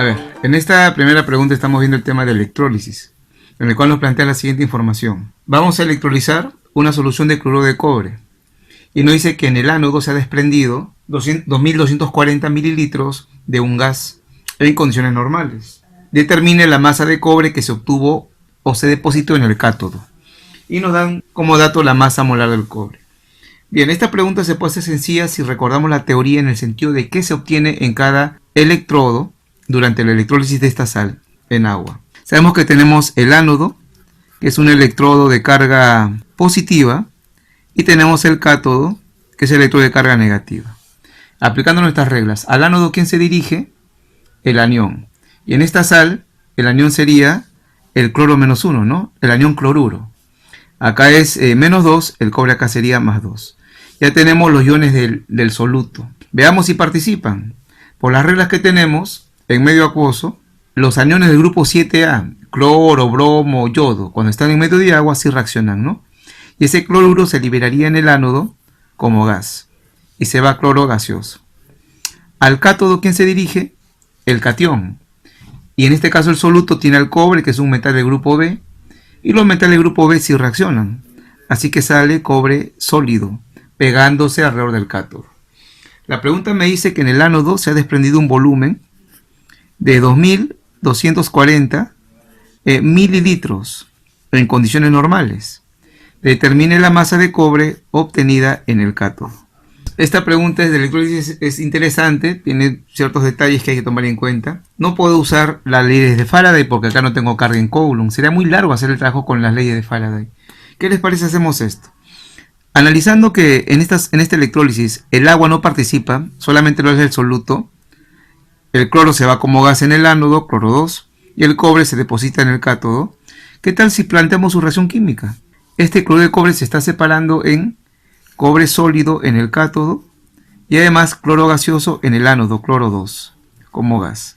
ver, en esta primera pregunta estamos viendo el tema de electrólisis, en el cual nos plantea la siguiente información. Vamos a electrolizar una solución de cloruro de cobre y nos dice que en el ánodo se ha desprendido 2240 mililitros de un gas en condiciones normales. Determine la masa de cobre que se obtuvo o se depositó en el cátodo y nos dan como dato la masa molar del cobre. Bien, esta pregunta se puede hacer sencilla si recordamos la teoría en el sentido de qué se obtiene en cada electrodo durante la electrólisis de esta sal en agua. Sabemos que tenemos el ánodo, que es un electrodo de carga positiva, y tenemos el cátodo, que es el electrodo de carga negativa. Aplicando nuestras reglas, al ánodo, ¿quién se dirige? El anión. Y en esta sal, el anión sería el cloro menos 1, ¿no? El anión cloruro. Acá es menos 2, el cobre acá sería más 2. Ya tenemos los iones del soluto. Veamos si participan. Por las reglas que tenemos, en medio acuoso, los aniones del grupo 7A, cloro, bromo, yodo, cuando están en medio de agua, sí reaccionan, ¿no? Y ese cloruro se liberaría en el ánodo como gas y se va a cloro gaseoso. Al cátodo, ¿quién se dirige? El catión. Y en este caso el soluto tiene al cobre, que es un metal del grupo B, y los metales del grupo B sí reaccionan. Así que sale cobre sólido, pegándose alrededor del cátodo. La pregunta me dice que en el ánodo se ha desprendido un volumen de 2240 mililitros en condiciones normales. Determine la masa de cobre obtenida en el cátodo. Esta pregunta de electrólisis es interesante, tiene ciertos detalles que hay que tomar en cuenta. No puedo usar las leyes de Faraday porque acá no tengo carga en Coulomb. Sería muy largo hacer el trabajo con las leyes de Faraday. ¿Qué les parece si hacemos esto? Analizando que en esta electrólisis el agua no participa, solamente lo es el soluto. El cloro se va como gas en el ánodo, cloro 2, y el cobre se deposita en el cátodo. ¿Qué tal si planteamos su reacción química? Este cloruro de cobre se está separando en cobre sólido en el cátodo y además cloro gaseoso en el ánodo, cloro 2, como gas.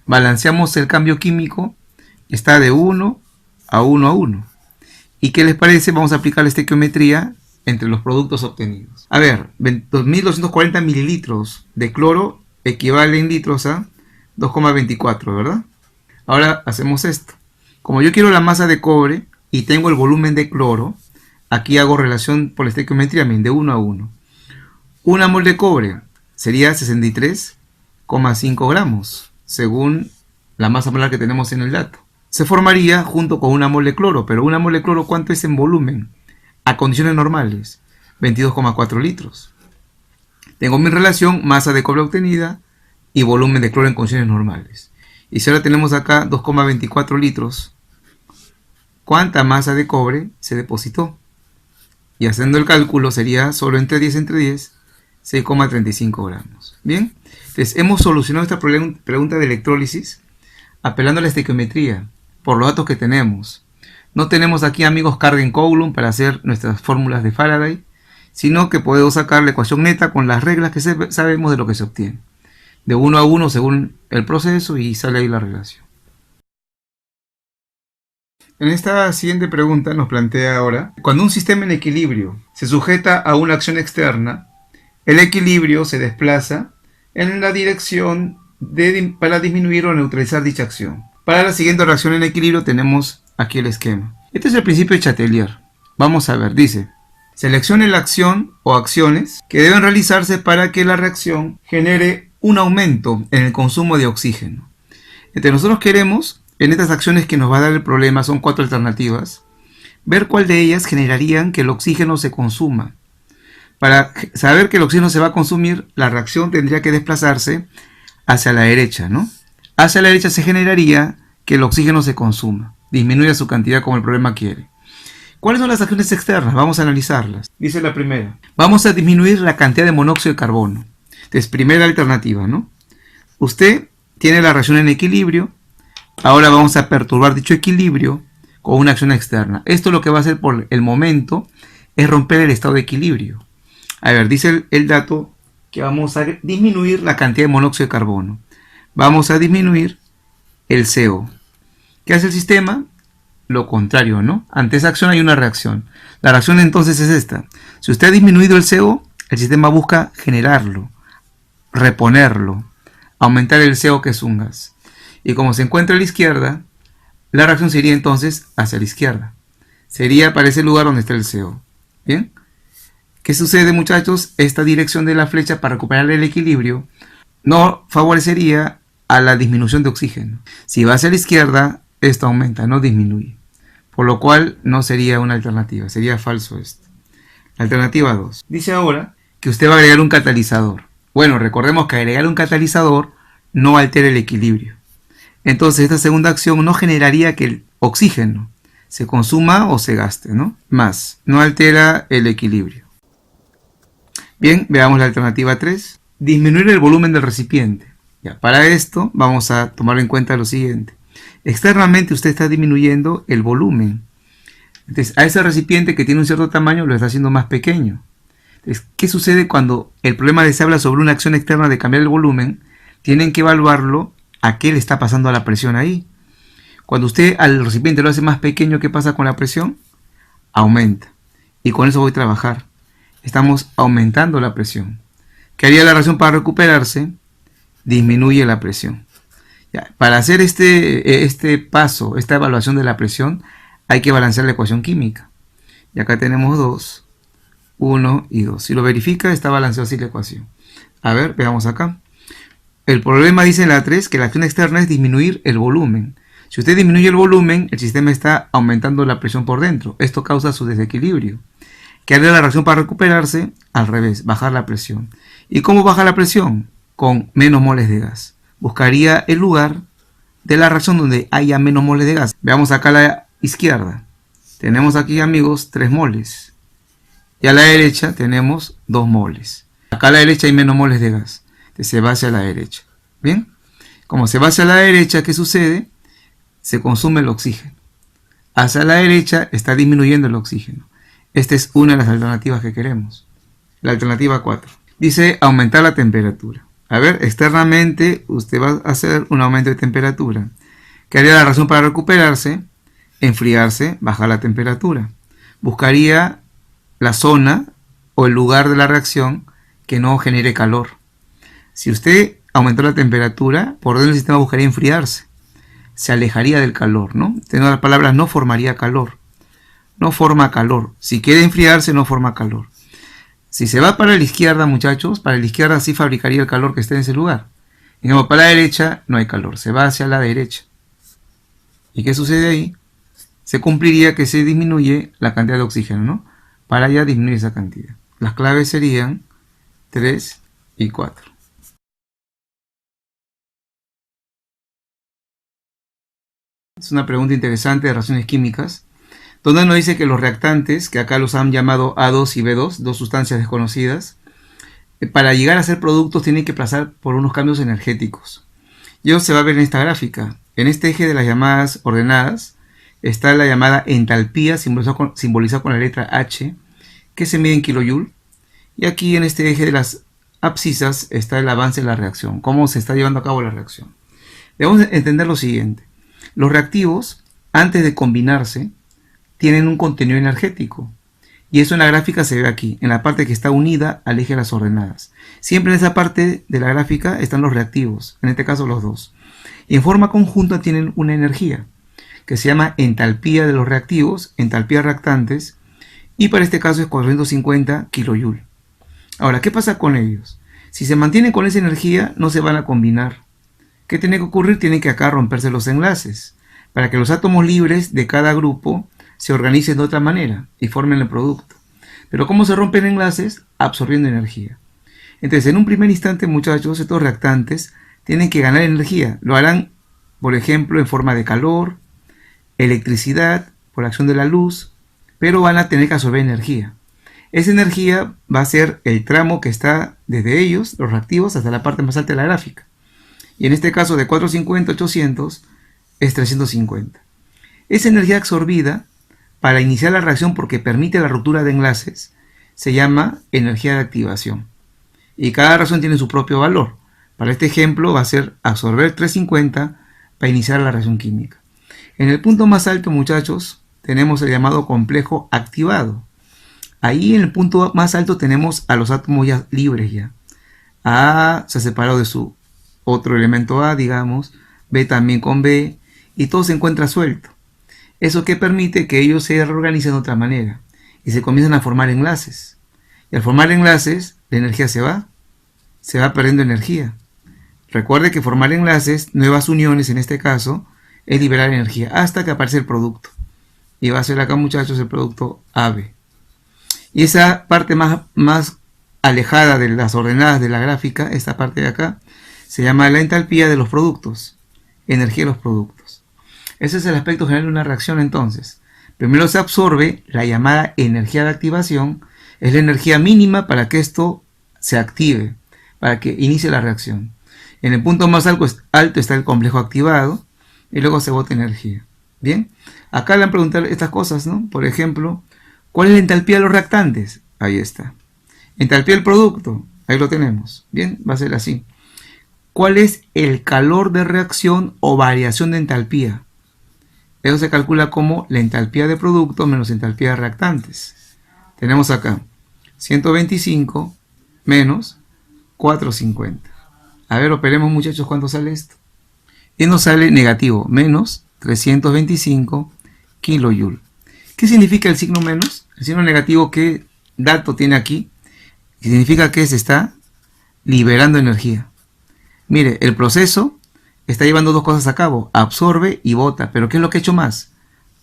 Balanceamos el cambio químico, está de 1 a 1 a 1. ¿Y qué les parece? Vamos a aplicar la estequiometría entre los productos obtenidos. A ver, 2240 mililitros de cloro equivale en litros a 2,24, ¿verdad? Ahora hacemos esto. Como yo quiero la masa de cobre y tengo el volumen de cloro, aquí hago relación por la estequiometría de 1 a 1. Una mol de cobre sería 63,5 gramos, según la masa molar que tenemos en el dato. Se formaría junto con una mol de cloro, pero una mol de cloro, ¿cuánto es en volumen? A condiciones normales, 22,4 litros. Tengo mi relación, masa de cobre obtenida y volumen de cloro en condiciones normales. Y si ahora tenemos acá 2,24 litros, ¿cuánta masa de cobre se depositó? Y haciendo el cálculo sería solo entre 10 entre 10, 6,35 gramos. Bien, entonces hemos solucionado esta pregunta de electrólisis apelando a la estequiometría por los datos que tenemos. No tenemos aquí, amigos, carga en Coulomb para hacer nuestras fórmulas de Faraday, sino que podemos sacar la ecuación neta con las reglas que sabemos de lo que se obtiene. De 1 a 1 según el proceso y sale ahí la relación. En esta siguiente pregunta nos plantea ahora, cuando un sistema en equilibrio se sujeta a una acción externa, el equilibrio se desplaza en la dirección para disminuir o neutralizar dicha acción. Para la siguiente reacción en equilibrio tenemos aquí el esquema. Este es el principio de Chatelier. Vamos a ver, dice: seleccione la acción o acciones que deben realizarse para que la reacción genere un aumento en el consumo de oxígeno. Entonces nosotros queremos, en estas acciones que nos va a dar el problema, son 4 alternativas, ver cuál de ellas generarían que el oxígeno se consuma. Para saber que el oxígeno se va a consumir, la reacción tendría que desplazarse hacia la derecha, ¿no? Hacia la derecha se generaría que el oxígeno se consuma, disminuya su cantidad como el problema quiere. ¿Cuáles son las acciones externas? Vamos a analizarlas. Dice la primera: vamos a disminuir la cantidad de monóxido de carbono. Entonces, primera alternativa, ¿no? Usted tiene la reacción en equilibrio. Ahora vamos a perturbar dicho equilibrio con una acción externa. Esto lo que va a hacer por el momento es romper el estado de equilibrio. A ver, dice el dato que vamos a disminuir la cantidad de monóxido de carbono. Vamos a disminuir el CO. ¿Qué hace el sistema? Lo contrario, ¿no? Ante esa acción hay una reacción. La reacción entonces es esta. Si usted ha disminuido el CO, el sistema busca generarlo, reponerlo, aumentar el CO, que es un gas. Y como se encuentra a la izquierda, la reacción sería entonces hacia la izquierda. Sería para ese lugar donde está el CO. ¿Bien? ¿Qué sucede, muchachos? Esta dirección de la flecha para recuperar el equilibrio no favorecería a la disminución de oxígeno. Si va hacia la izquierda, esto aumenta, no disminuye. Por lo cual no sería una alternativa, sería falso esto. Alternativa 2. Dice ahora que usted va a agregar un catalizador. Bueno, recordemos que agregar un catalizador no altera el equilibrio. Entonces esta segunda acción no generaría que el oxígeno se consuma o se gaste, ¿no? Más, no altera el equilibrio. Bien, veamos la alternativa 3. Disminuir el volumen del recipiente. Ya, para esto vamos a tomar en cuenta lo siguiente. Externamente usted está disminuyendo el volumen. Entonces a ese recipiente que tiene un cierto tamaño lo está haciendo más pequeño. Entonces, ¿qué sucede cuando el problema se habla sobre una acción externa de cambiar el volumen? Tienen que evaluarlo a qué le está pasando a la presión ahí. Cuando usted al recipiente lo hace más pequeño, ¿qué pasa con la presión? Aumenta. Y con eso voy a trabajar. Estamos aumentando la presión. ¿Qué haría la reacción para recuperarse? Disminuye la presión. Ya, para hacer este paso, esta evaluación de la presión, hay que balancear la ecuación química. Y acá tenemos 2, 1 y 2. Si lo verifica, está balanceada así la ecuación. A ver, veamos acá. El problema dice en la 3 que la acción externa es disminuir el volumen. Si usted disminuye el volumen, el sistema está aumentando la presión por dentro. Esto causa su desequilibrio. ¿Qué haría la reacción para recuperarse? Al revés, bajar la presión. ¿Y cómo baja la presión? Con menos moles de gas. Buscaría el lugar de la reacción donde haya menos moles de gas. Veamos acá a la izquierda. Tenemos aquí, amigos, 3 moles. Y a la derecha tenemos 2 moles. Acá a la derecha hay menos moles de gas. Entonces se va hacia la derecha. ¿Bien? Como se va hacia la derecha, ¿qué sucede? Se consume el oxígeno. Hacia la derecha está disminuyendo el oxígeno. Esta es una de las alternativas que queremos. La alternativa 4. Dice aumentar la temperatura. A ver, externamente usted va a hacer un aumento de temperatura. ¿Qué haría la reacción para recuperarse? Enfriarse, bajar la temperatura. Buscaría la zona o el lugar de la reacción que no genere calor. Si usted aumentó la temperatura, por dentro del sistema buscaría enfriarse. Se alejaría del calor, ¿no? En otras palabras, no formaría calor. No forma calor. Si quiere enfriarse, no forma calor. Si se va para la izquierda, muchachos, para la izquierda sí fabricaría el calor que esté en ese lugar. En cambio, para la derecha no hay calor. Se va hacia la derecha. ¿Y qué sucede ahí? Se cumpliría que se disminuye la cantidad de oxígeno, ¿no? Para ya disminuir esa cantidad. Las claves serían 3 y 4. Es una pregunta interesante de reacciones químicas, donde nos dice que los reactantes, que acá los han llamado A2 y B2, dos sustancias desconocidas, para llegar a ser productos tienen que pasar por unos cambios energéticos. Y eso se va a ver en esta gráfica. En este eje de las llamadas ordenadas está la llamada entalpía, simbolizada con la letra H, que se mide en kilojoule. Y aquí en este eje de las abscisas está el avance de la reacción, cómo se está llevando a cabo la reacción. Debemos entender lo siguiente. Los reactivos, antes de combinarse, tienen un contenido energético. Y eso en la gráfica se ve aquí, en la parte que está unida al eje de las ordenadas. Siempre en esa parte de la gráfica están los reactivos, en este caso los dos. Y en forma conjunta tienen una energía, que se llama entalpía de los reactivos, entalpía reactantes, y para este caso es 450 kilojoule. Ahora, ¿qué pasa con ellos? Si se mantienen con esa energía, no se van a combinar. ¿Qué tiene que ocurrir? Tienen que acá romperse los enlaces, para que los átomos libres de cada grupo se organicen de otra manera y formen el producto. Pero ¿cómo se rompen enlaces? Absorbiendo energía. Entonces, en un primer instante, muchachos, estos reactantes tienen que ganar energía. Lo harán, por ejemplo, en forma de calor, electricidad, por acción de la luz, pero van a tener que absorber energía. Esa energía va a ser el tramo que está desde ellos, los reactivos, hasta la parte más alta de la gráfica. Y en este caso de 450 a 800 es 350. Esa energía absorbida para iniciar la reacción, porque permite la ruptura de enlaces, se llama energía de activación. Y cada reacción tiene su propio valor. Para este ejemplo va a ser absorber 350 para iniciar la reacción química. En el punto más alto, muchachos, tenemos el llamado complejo activado. Ahí en el punto más alto tenemos a los átomos ya libres ya. A se ha separado de su otro elemento A, digamos, B también con B, y todo se encuentra suelto. Eso que permite que ellos se reorganicen de otra manera y se comienzan a formar enlaces. Y al formar enlaces, la energía se va perdiendo energía. Recuerde que formar enlaces, nuevas uniones en este caso, es liberar energía hasta que aparece el producto. Y va a ser acá, muchachos, el producto AB. Y esa parte más alejada de las ordenadas de la gráfica, esta parte de acá, se llama la entalpía de los productos, energía de los productos. Ese es el aspecto general de una reacción entonces. Primero se absorbe la llamada energía de activación, es la energía mínima para que esto se active, para que inicie la reacción. En el punto más alto está el complejo activado y luego se bota energía. Bien, acá le han preguntado estas cosas, ¿no? Por ejemplo, ¿cuál es la entalpía de los reactantes? Ahí está. Entalpía del producto, ahí lo tenemos. Bien, va a ser así. ¿Cuál es el calor de reacción o variación de entalpía? Eso se calcula como la entalpía de producto menos entalpía de reactantes. Tenemos acá 125 menos 450. A ver, operemos, muchachos, ¿cuánto sale esto? Y nos sale negativo, menos 325 kilojoule. ¿Qué significa el signo menos? El signo negativo, ¿qué dato tiene aquí? Significa que se está liberando energía. Mire, el proceso está llevando dos cosas a cabo, absorbe y bota, pero ¿qué es lo que ha hecho más?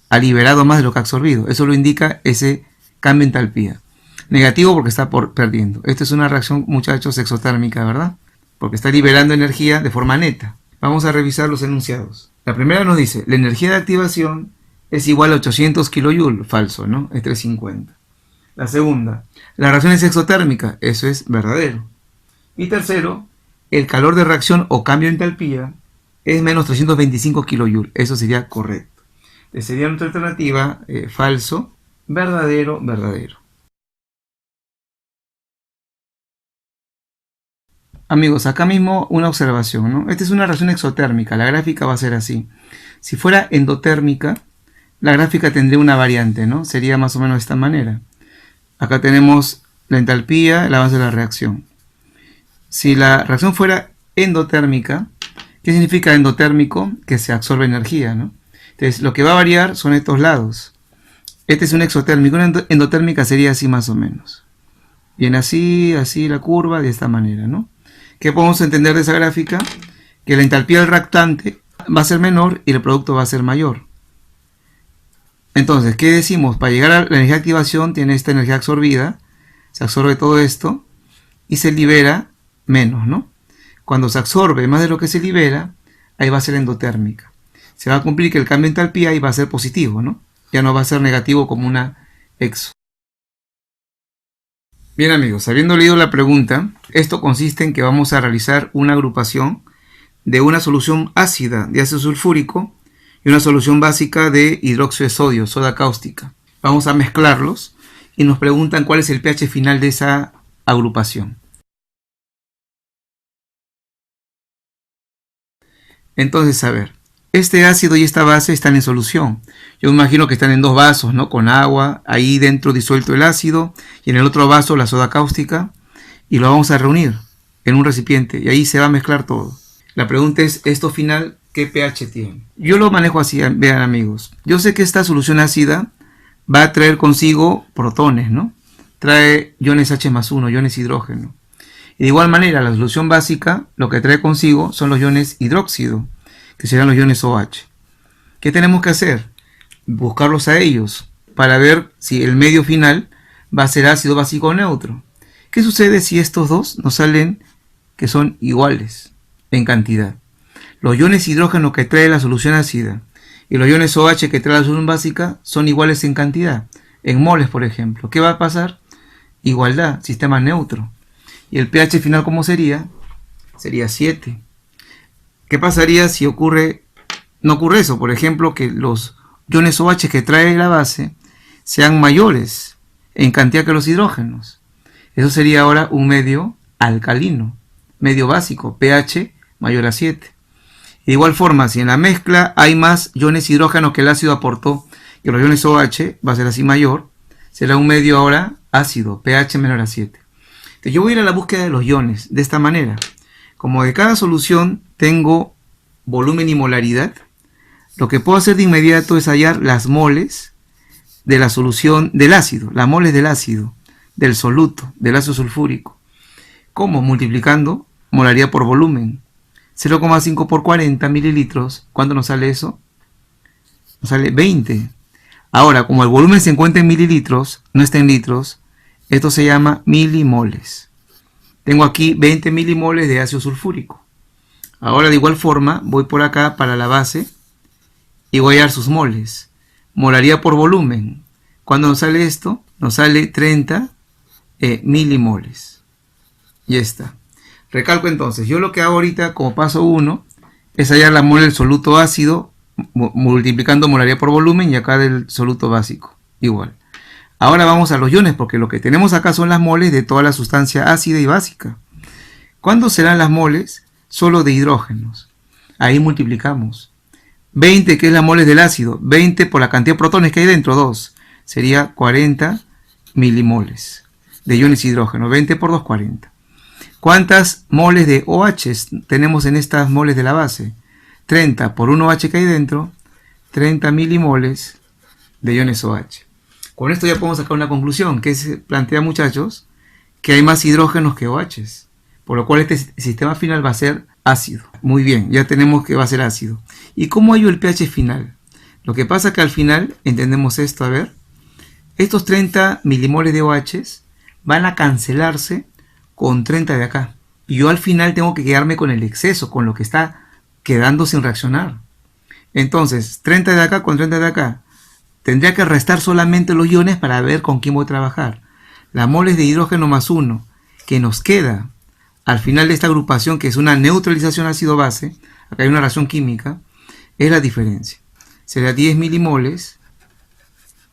Ha liberado más de lo que ha absorbido. Eso lo indica ese cambio de entalpía. Negativo porque está perdiendo. Esta es una reacción, muchachos, exotérmica, ¿verdad? Porque está liberando energía de forma neta. Vamos a revisar los enunciados. La primera nos dice, la energía de activación es igual a 800 kJ, falso, ¿no? Es 350. La segunda, la reacción es exotérmica, eso es verdadero. Y tercero, el calor de reacción o cambio de entalpía es menos 325 kJ, eso sería correcto. Entonces sería nuestra alternativa, falso, verdadero, verdadero. Amigos, acá mismo una observación, ¿no? Esta es una reacción exotérmica, la gráfica va a ser así. Si fuera endotérmica, la gráfica tendría una variante, ¿no? Sería más o menos de esta manera. Acá tenemos la entalpía, el avance de la reacción. Si la reacción fuera endotérmica, ¿qué significa endotérmico? Que se absorbe energía, ¿no? Entonces, lo que va a variar son estos lados. Este es un exotérmico, una endotérmica sería así más o menos. Bien, así la curva de esta manera, ¿no? ¿Qué podemos entender de esa gráfica? Que la entalpía del reactante va a ser menor y el producto va a ser mayor. Entonces, ¿qué decimos? Para llegar a la energía de activación tiene esta energía absorbida, se absorbe todo esto y se libera menos, ¿no? Cuando se absorbe más de lo que se libera, ahí va a ser endotérmica. Se va a cumplir que el cambio de entalpía ahí va a ser positivo, ¿no? Ya no va a ser negativo como una exo. Bien, amigos, habiendo leído la pregunta, esto consiste en que vamos a realizar una agrupación de una solución ácida de ácido sulfúrico y una solución básica de hidróxido de sodio, soda cáustica. Vamos a mezclarlos y nos preguntan cuál es el pH final de esa agrupación. Entonces, a ver, este ácido y esta base están en solución. Yo me imagino que están en dos vasos, ¿no? Con agua, ahí dentro disuelto el ácido y en el otro vaso la soda cáustica, y lo vamos a reunir en un recipiente y ahí se va a mezclar todo. La pregunta es, ¿esto final qué pH tiene? Yo lo manejo así, vean, amigos. Yo sé que esta solución ácida va a traer consigo protones, ¿no? Trae iones H+1, iones hidrógeno. Y de igual manera, la solución básica lo que trae consigo son los iones hidróxido, que serán los iones OH. ¿Qué tenemos que hacer? Buscarlos a ellos para ver si el medio final va a ser ácido, básico o neutro. ¿Qué sucede si estos dos nos salen que son iguales en cantidad? Los iones hidrógeno que trae la solución ácida y los iones OH que trae la solución básica son iguales en cantidad, en moles, por ejemplo. ¿Qué va a pasar? Igualdad, sistema neutro. ¿Y el pH final cómo sería? Sería 7. ¿Qué pasaría si no ocurre eso? Por ejemplo, que los iones OH que trae la base sean mayores en cantidad que los hidrógenos. Eso sería ahora un medio alcalino, medio básico, pH mayor a 7. De igual forma, si en la mezcla hay más iones hidrógenos que el ácido aportó, que los iones OH, va a ser así mayor, será un medio ahora ácido, pH menor a 7. Entonces yo voy a ir a la búsqueda de los iones de esta manera. Como de cada solución tengo volumen y molaridad, lo que puedo hacer de inmediato es hallar las moles de la solución del ácido, las moles del ácido, del soluto, del ácido sulfúrico. ¿Cómo? Multiplicando molaridad por volumen. 0,5 por 40 mililitros. ¿Cuánto nos sale eso? Nos sale 20. Ahora, como el volumen se encuentra en mililitros, no está en litros, esto se llama milimoles. Tengo aquí 20 milimoles de ácido sulfúrico. Ahora, de igual forma, voy por acá para la base y voy a hallar sus moles. Molaridad por volumen. ¿Cuándo nos sale esto? Nos sale 30 milimoles. Ya está. Recalco entonces, yo lo que hago ahorita como paso 1 es hallar la mole del soluto ácido multiplicando molaridad por volumen y acá del soluto básico. Igual. Ahora vamos a los iones porque lo que tenemos acá son las moles de toda la sustancia ácida y básica. ¿Cuándo serán las moles? Solo de hidrógenos. Ahí multiplicamos. 20 que es la moles del ácido. 20 por la cantidad de protones que hay dentro, 2. Sería 40 milimoles de iones hidrógeno. 20 por 2, 40. ¿Cuántas moles de OH tenemos en estas moles de la base? 30 por 1 OH que hay dentro, 30 milimoles de iones OH. Con esto ya podemos sacar una conclusión, que se plantea, muchachos, que hay más hidrógenos que OHs, por lo cual este sistema final va a ser ácido. Muy bien, ya tenemos que va a ser ácido. ¿Y cómo hallo el pH final? Lo que pasa es que al final, entendemos esto, a ver, estos 30 milimoles de OHs van a cancelarse con 30 de acá. Y yo al final tengo que quedarme con el exceso, con lo que está quedando sin reaccionar. Entonces, 30 de acá con 30 de acá. Tendría que restar solamente los iones para ver con quién voy a trabajar. Las moles de hidrógeno más 1 que nos queda al final de esta agrupación, que es una neutralización ácido-base, acá hay una reacción química, es la diferencia. Será 10 milimoles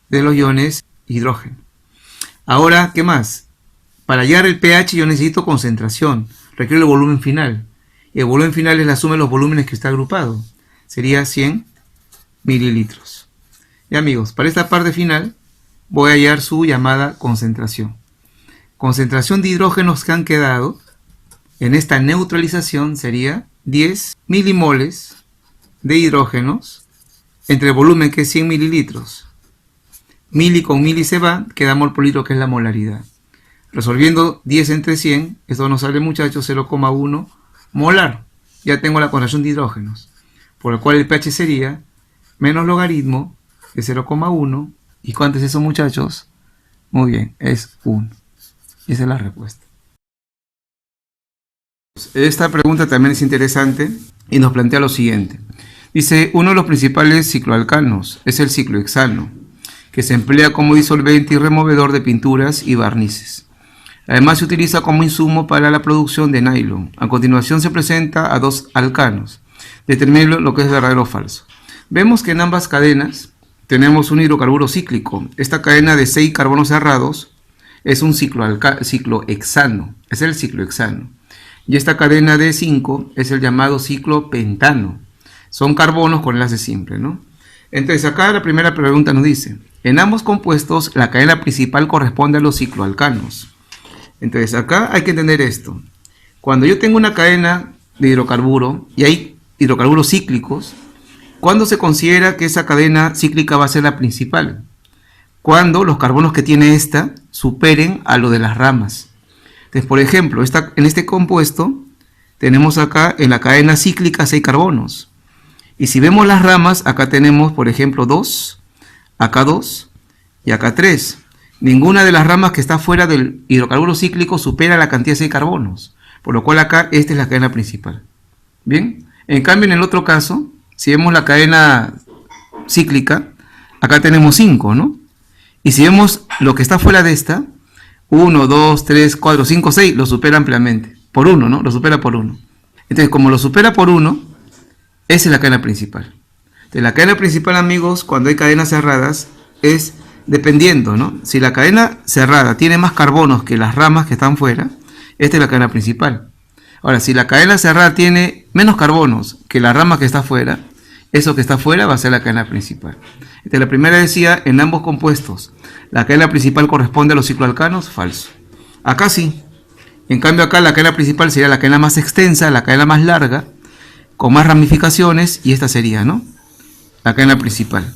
de los iones hidrógeno. Ahora, ¿qué más? Para hallar el pH yo necesito concentración, requiere el volumen final. Y el volumen final es la suma de los volúmenes que está agrupado. Sería 100 mililitros. Y amigos, para esta parte final voy a hallar su llamada concentración. Concentración de hidrógenos que han quedado en esta neutralización sería 10 milimoles de hidrógenos entre el volumen que es 100 mililitros. Mili con mili se va, queda mol por litro que es la molaridad. Resolviendo 10 entre 100, esto nos sale, muchachos, 0,1 molar. Ya tengo la concentración de hidrógenos, por lo cual el pH sería menos logaritmo de 0,1. ¿Y cuánto es eso, muchachos? Muy bien, es 1. Y esa es la respuesta. Esta pregunta también es interesante y nos plantea lo siguiente. Dice, uno de los principales cicloalcanos es el ciclohexano, que se emplea como disolvente y removedor de pinturas y barnices. Además se utiliza como insumo para la producción de nylon. A continuación se presenta a dos alcanos. Determinen lo que es verdadero o falso. Vemos que en ambas cadenas tenemos un hidrocarburo cíclico. Esta cadena de 6 carbonos cerrados es un ciclohexano. Es el ciclohexano. Y esta cadena de 5 es el llamado ciclopentano. Son carbonos con enlace simple, ¿no? Entonces acá la primera pregunta nos dice, en ambos compuestos la cadena principal corresponde a los cicloalcanos. Entonces acá hay que entender esto. Cuando yo tengo una cadena de hidrocarburo y hay hidrocarburos cíclicos, ¿cuándo se considera que esa cadena cíclica va a ser la principal? Cuando los carbonos que tiene esta superen a lo de las ramas. Entonces, por ejemplo, en este compuesto tenemos acá en la cadena cíclica 6 carbonos. Y si vemos las ramas, acá tenemos, por ejemplo, 2, acá 2 y acá 3. Ninguna de las ramas que está fuera del hidrocarburo cíclico supera la cantidad de 6 carbonos, por lo cual acá esta es la cadena principal. Bien, en cambio en el otro caso, si vemos la cadena cíclica, acá tenemos 5, ¿no? Y si vemos lo que está fuera de esta, 1, 2, 3, 4, 5, 6, lo supera ampliamente, por 1, ¿no? Lo supera por 1. Entonces, como lo supera por 1, esa es la cadena principal. Entonces, la cadena principal, amigos, cuando hay cadenas cerradas, es dependiendo, ¿no? Si la cadena cerrada tiene más carbonos que las ramas que están fuera, esta es la cadena principal. Ahora, si la cadena cerrada tiene menos carbonos que la rama que está fuera, eso que está fuera va a ser la cadena principal. Entonces, la primera decía, en ambos compuestos, la cadena principal corresponde a los cicloalcanos, falso. Acá sí. En cambio, acá la cadena principal sería la cadena más extensa, la cadena más larga, con más ramificaciones, y esta sería, ¿no?, la cadena principal.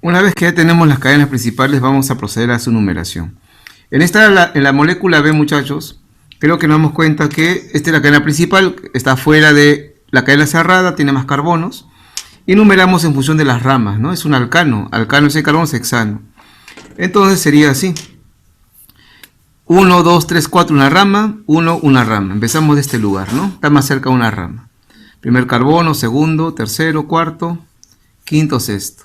Una vez que ya tenemos las cadenas principales, vamos a proceder a su numeración. En la molécula B, muchachos, creo que nos damos cuenta que esta es la cadena principal, está fuera de la cadena cerrada, tiene más carbonos, y numeramos en función de las ramas, ¿no? Es un alcano, alcano es el carbono, es hexano. Entonces sería así: 1, 2, 3, 4, una rama, 1, una rama. Empezamos de este lugar, ¿no? Está más cerca una rama. Primer carbono, segundo, tercero, cuarto, quinto, sexto.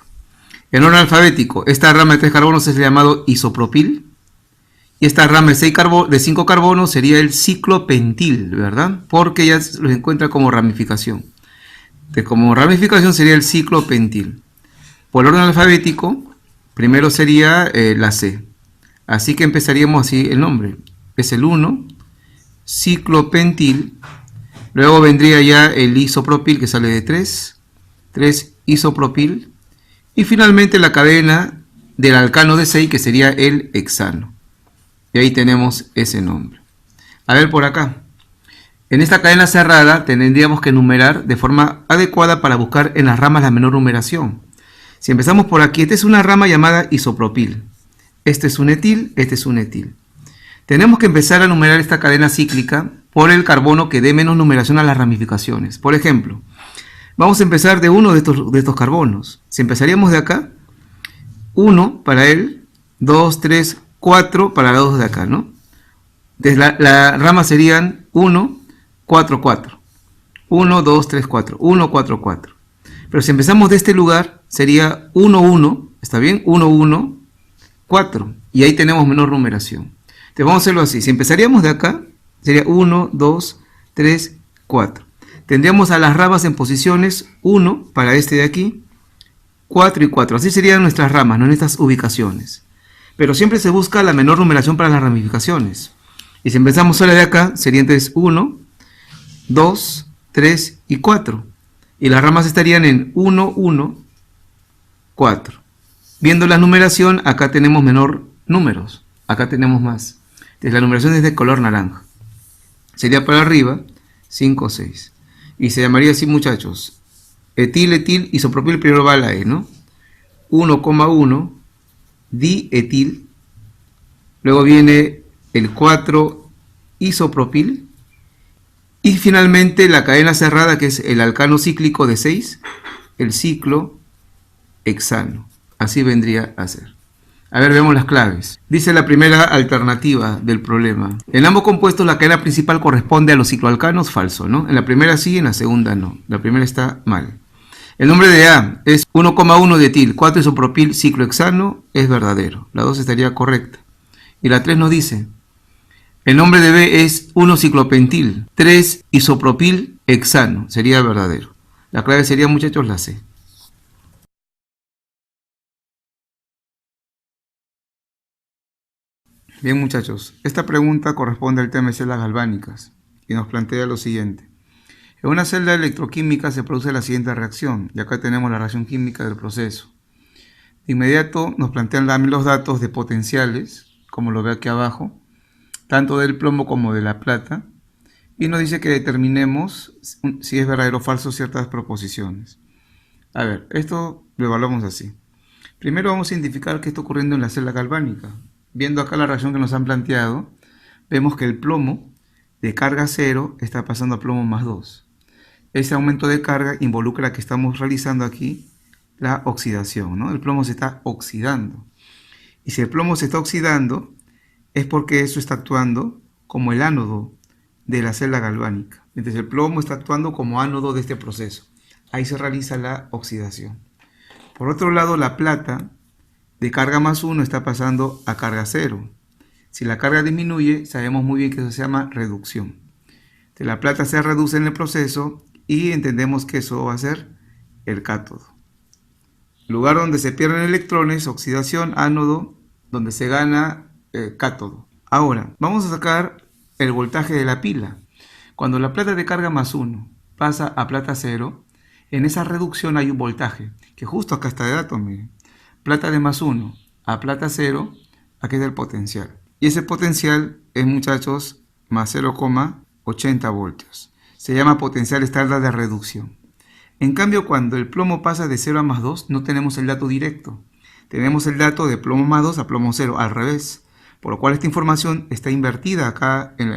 En orden alfabético, esta rama de 3 carbonos es llamado isopropil. Y esta rama de 5 carbonos sería el ciclopentil, ¿verdad? Porque ya los encuentra como ramificación. Como ramificación sería el ciclopentil. Por orden alfabético, primero sería la C. Así que empezaríamos así el nombre. Es el 1, ciclopentil. Luego vendría ya el isopropil, que sale de 3. 3 isopropil. Y finalmente la cadena del alcano de 6, que sería el hexano. Y ahí tenemos ese nombre. A ver por acá. En esta cadena cerrada tendríamos que numerar de forma adecuada para buscar en las ramas la menor numeración. Si empezamos por aquí, esta es una rama llamada isopropil. Este es un etil, este es un etil. Tenemos que empezar a numerar esta cadena cíclica por el carbono que dé menos numeración a las ramificaciones. Por ejemplo, vamos a empezar de uno de estos carbonos. Si empezaríamos de acá, 1 para él, 2, 3, 4 para los dos de acá, ¿no? Entonces la rama serían 1, 4, 4. 1, 2, 3, 4. 1, 4, 4. Pero si empezamos de este lugar, sería 1, 1. ¿Está bien? 1, 1, 4. Y ahí tenemos menor numeración. Entonces vamos a hacerlo así. Si empezaríamos de acá, sería 1, 2, 3, 4. Tendríamos a las ramas en posiciones 1 para este de aquí, 4 y 4. Así serían nuestras ramas, ¿no?, en estas ubicaciones. Pero siempre se busca la menor numeración para las ramificaciones. Y si empezamos solo de acá, sería entonces 1, 2, 3 y 4. Y las ramas estarían en 1, 1, 4. Viendo la numeración, acá tenemos menor números. Acá tenemos más. Entonces la numeración es de color naranja. Sería para arriba 5, 6. Y se llamaría así, muchachos: etil, etil, isopropil, primero va la E, ¿no? 1,1 dietil. Luego viene el 4 isopropil. Y finalmente la cadena cerrada, que es el alcano cíclico de 6, el ciclo hexano. Así vendría a ser. A ver, veamos las claves. Dice la primera alternativa del problema: en ambos compuestos la cadena principal corresponde a los cicloalcanos. Falso, ¿no? En la primera sí, en la segunda no. La primera está mal. El nombre de A es 1,1 dietil, 4 isopropil, ciclohexano, es verdadero. La 2 estaría correcta. Y la 3 nos dice: el nombre de B es 1 ciclopentil, 3 isopropil hexano, sería verdadero. La clave sería, muchachos, la C. Bien, muchachos, esta pregunta corresponde al tema de celdas galvánicas y nos plantea lo siguiente. En una celda electroquímica se produce la siguiente reacción, y acá tenemos la reacción química del proceso. De inmediato nos plantean también los datos de potenciales, como lo ve aquí abajo, tanto del plomo como de la plata, y nos dice que determinemos si es verdadero o falso ciertas proposiciones. A ver, esto lo evaluamos así. Primero vamos a identificar qué está ocurriendo en la celda galvánica. Viendo acá la reacción que nos han planteado, vemos que el plomo de carga 0 está pasando a plomo más 2. Ese aumento de carga involucra que estamos realizando aquí la oxidación, ¿no? El plomo se está oxidando. Y si el plomo se está oxidando, es porque eso está actuando como el ánodo de la celda galvánica. Entonces el plomo está actuando como ánodo de este proceso. Ahí se realiza la oxidación. Por otro lado, la plata de carga más 1 está pasando a carga 0. Si la carga disminuye, sabemos muy bien que eso se llama reducción. Entonces, la plata se reduce en el proceso y entendemos que eso va a ser el cátodo. Lugar donde se pierden electrones, oxidación, ánodo, donde se gana cátodo. Ahora, vamos a sacar el voltaje de la pila. Cuando la plata de carga más 1 pasa a plata 0, en esa reducción hay un voltaje, que justo acá está de dato, miren. Plata de más 1 a plata 0, aquí está el potencial. Y ese potencial es, muchachos, más 0,80 voltios. Se llama potencial estándar de reducción. En cambio, cuando el plomo pasa de 0 a más 2, no tenemos el dato directo. Tenemos el dato de plomo más 2 a plomo 0, al revés. Por lo cual esta información está invertida acá en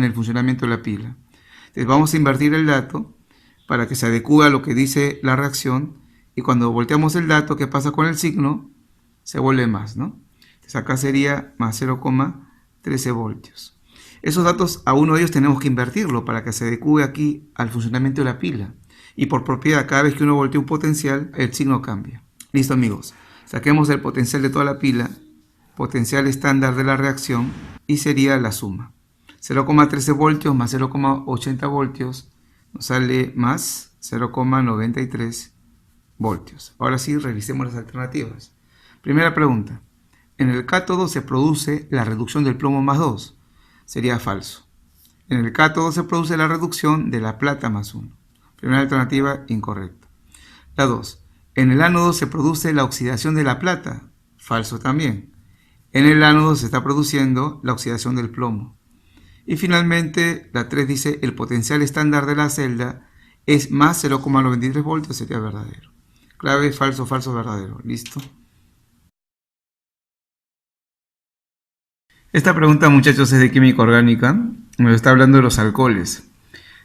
el funcionamiento de la pila. Entonces vamos a invertir el dato para que se adecue a lo que dice la reacción. Y cuando volteamos el dato, ¿qué pasa con el signo? Se vuelve más, ¿no? Entonces acá sería más 0,13 voltios. Esos datos, a uno de ellos tenemos que invertirlo para que se adecue aquí al funcionamiento de la pila. Y por propiedad, cada vez que uno voltea un potencial, el signo cambia. Listo, amigos. Saquemos el potencial de toda la pila, potencial estándar de la reacción, y sería la suma. 0,13 voltios más 0,80 voltios nos sale más 0,93 voltios. Ahora sí, revisemos las alternativas. Primera pregunta. En el cátodo se produce la reducción del plomo más 2. Sería falso. En el cátodo se produce la reducción de la plata más 1. Primera alternativa, incorrecta. La 2. En el ánodo se produce la oxidación de la plata. Falso también. En el ánodo se está produciendo la oxidación del plomo. Y finalmente, la 3 dice, el potencial estándar de la celda es más 0,93 voltios, sería verdadero. Clave, falso, falso, verdadero. ¿Listo? Esta pregunta, muchachos, es de química orgánica. Nos está hablando de los alcoholes.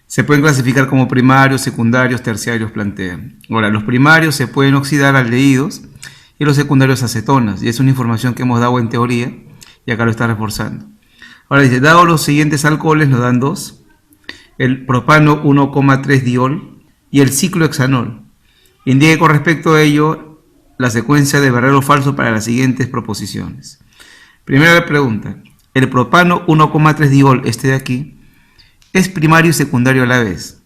Se pueden clasificar como primarios, secundarios, terciarios, plantean. Ahora, los primarios se pueden oxidar a aldehídos y los secundarios a cetonas. Y es una información que hemos dado en teoría y acá lo está reforzando. Ahora dice, dado los siguientes alcoholes, nos dan dos. El propano 1,3 diol y el ciclohexanol. Indique con respecto a ello la secuencia de verdadero o falso para las siguientes proposiciones. Primera pregunta, el propano 1,3 diol, este de aquí, es primario y secundario a la vez.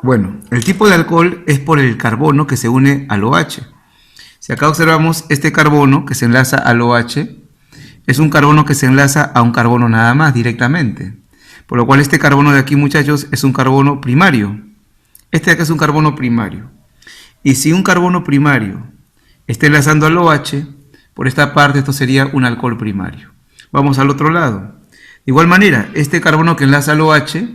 Bueno, el tipo de alcohol es por el carbono que se une al OH. Si acá observamos este carbono que se enlaza al OH, es un carbono que se enlaza a un carbono nada más directamente. Por lo cual este carbono de aquí, muchachos, es un carbono primario. Este de acá es un carbono primario. Y si un carbono primario está enlazando al OH, por esta parte esto sería un alcohol primario. Vamos al otro lado. De igual manera, este carbono que enlaza al OH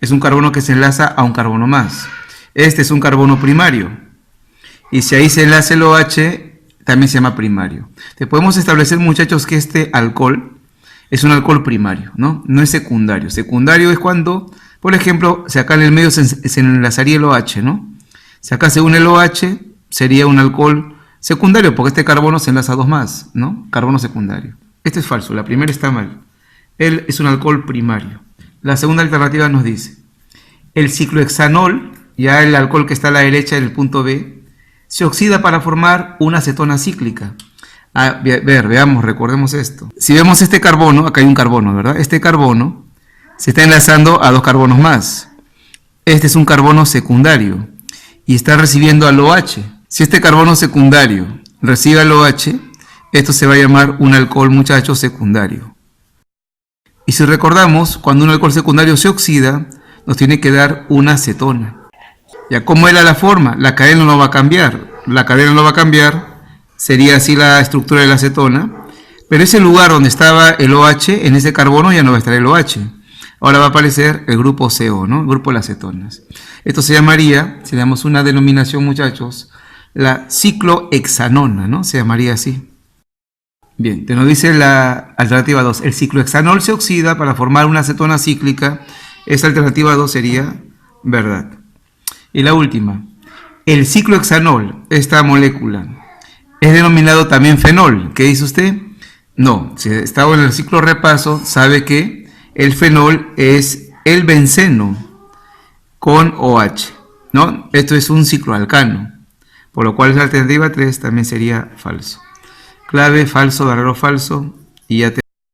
es un carbono que se enlaza a un carbono más. Este es un carbono primario. Y si ahí se enlaza el OH, también se llama primario. Entonces podemos establecer, muchachos, que este alcohol es un alcohol primario, ¿no? No es secundario. Secundario es cuando, por ejemplo, si acá en el medio se enlazaría el OH, ¿no? Si acá se une el OH, sería un alcohol secundario, porque este carbono se enlaza a dos más, ¿no? Carbono secundario. Esto es falso, la primera está mal. Él es un alcohol primario. La segunda alternativa nos dice, el ciclohexanol, ya el alcohol que está a la derecha del punto B, se oxida para formar una acetona cíclica. Veamos, recordemos esto. Si vemos este carbono, acá hay un carbono, ¿verdad? Este carbono se está enlazando a dos carbonos más. Este es un carbono secundario y está recibiendo al OH. Si este carbono secundario recibe al OH, esto se va a llamar un alcohol, muchachos, secundario. Y si recordamos, cuando un alcohol secundario se oxida, nos tiene que dar una acetona. Ya, ¿cómo era la forma? La cadena no va a cambiar. La cadena no va a cambiar. Sería así la estructura de la acetona. Pero ese lugar donde estaba el OH, en ese carbono ya no va a estar el OH. Ahora va a aparecer el grupo CO, ¿no? El grupo de las cetonas. Esto se llamaría, si le damos una denominación, muchachos, la ciclohexanona, ¿no? Se llamaría así. Bien, te nos dice la alternativa 2. El ciclohexanol se oxida para formar una acetona cíclica. Esa alternativa 2 sería verdad. Y la última. El ciclohexanol, esta molécula, es denominado también fenol. ¿Qué dice usted? No, si estaba en el ciclo repaso, sabe que el fenol es el benceno con OH, ¿no? Esto es un cicloalcano, por lo cual la alternativa 3 también sería falso. Clave, falso, verdadero, falso, y ya te